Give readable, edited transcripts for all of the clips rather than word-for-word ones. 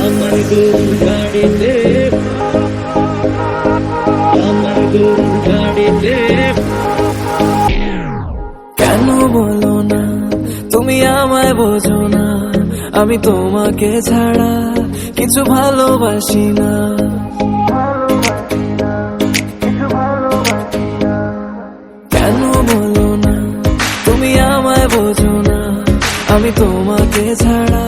আমার গরুর গাড়িতে, আমার গরুর গাড়িতে। কেন বলো না তুমি আমায় বোঝো না, আমি তোমাকে ছাড়া কিছু ভালোবাসি না। কেন বলো না তুমি আমায় বোঝো না, আমি তোমাকে ছাড়া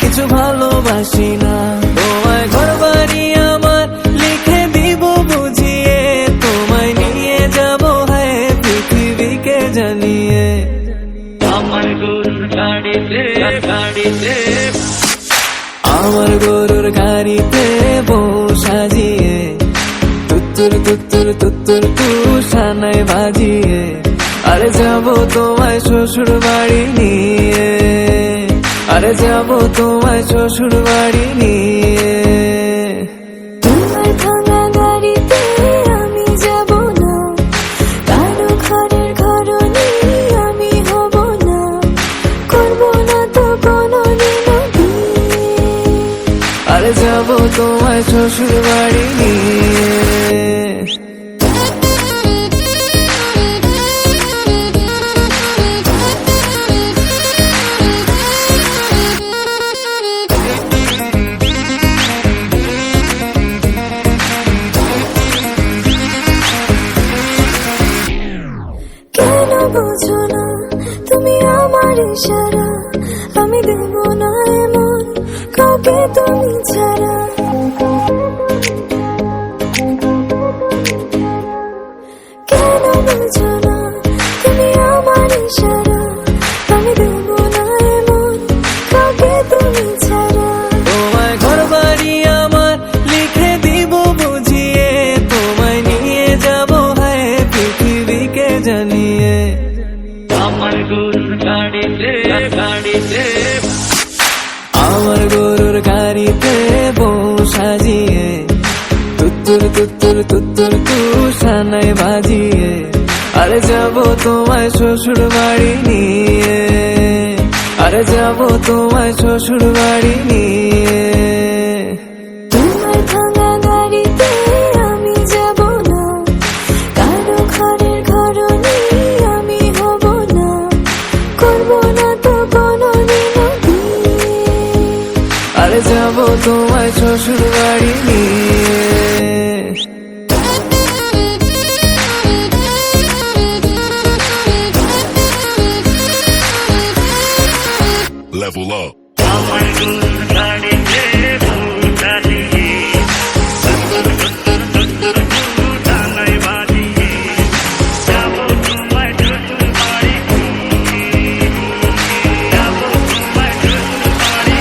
কিছু ভালোবাসি না। তোমায় ঘর বাড়ি আমার লিখে দিব বুঝিয়ে, তোমায় নিয়ে যাব হ্যাঁ পৃথিবীকে জানিয়ে। আমার গরুর গাড়িতে, গাড়িতে, আমার গরুর গাড়িতে বউ সাজিয়ে, তুত্তুর তুত্তুর তুত্তুর তুষানায় বাজিয়ে, আরে যাব তোমায় শ্বশুর বাড়ি নিয়ে, আরে যাব তোমায় শ্বশুর বাড়ি নিয়ে। তোমার ভাঙা গাড়িতে আমি যাব না, কারো ঘরের ঘরনি আমি হব না, করব না তো কোনোদিনও বিয়ে। আরে যাব তোমায় শ্বশুর বাড়ি নিয়ে। কেন বোঝো না তুমি আমার ইশারা, আমি দেব না এমন কাউকে তুমি ছাড়া। কেন বোঝো না তুমি আমার ইশারা, আমি দেব না এমন কাউকে তুমি ছাড়া। তোমায় ঘর বাড়ি আমার লিখে দিব বুঝিয়ে, তোমায় নিয়ে যাব হ্যাঁ পৃথিবীকে জানিয়ে। আমার গরুর গাড়িতে, গাড়িতে, আমার গরুর গাড়িতে বউ সাজিয়ে, তুত্তুর তুত্তুর তুত্তুর তুষানায় বাজিয়ে, আরে যাব তোমায় শ্বশুর বাড়ি নিয়ে, আরে যাব তোমায় শ্বশুর বাড়ি নিয়ে। তোমার ভাঙা গাড়িতে আমি যাব না, কারো ঘরের ঘরনি আমি হব না, করব না তো কোনোদিনও বিয়ে। আরে যাব তোমায় শ্বশুর বাড়ি নিয়ে। Level up. আমার গরুর গাড়িতে বউ সাজিয়ে, তুষানায় বাজিয়ে, যাব তোমায় শ্বশুর বাড়ি নিয়ে, যাব তোমায় শ্বশুর বাড়ি।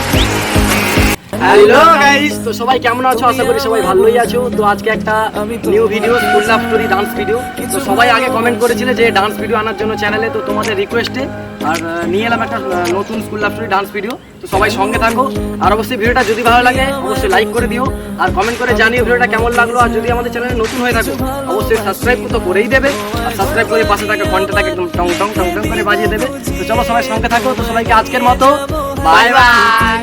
হ্যালো গাইস, তো সবাই কেমন আছো? আশা করি সবাই ভালোই আছো। তো আজকে একটা new video, school love story dance video. তো সবাই আগে কমেন্ট করেছিলে যে ডান্স ভিডিও আনার জন্য চ্যানেলে, তো তোমাদের রিকোয়েস্টে আর নিয়ে এলাম একটা নতুন school love story dance video. তো সবাই সঙ্গে থাকো, আর অবশ্যই ভিডিওটা যদি ভালো লাগে অবশ্যই লাইক করে দিও, আর কমেন্ট করে জানিও ভিডিওটা কেমন লাগলো। আর যদি আমাদের চ্যানেলে নতুন হয়ে থাকো অবশ্যই সাবস্ক্রাইব তো করেই দেবে, আর সাবস্ক্রাইব করে পাশে থাকা ঘন্টাটাকে একদম টং টং টং টং করে বাজিয়ে দেবে। তো চলো সবাই সঙ্গে থাকো। তো সবাইকে আজকের মতো বাই বাই।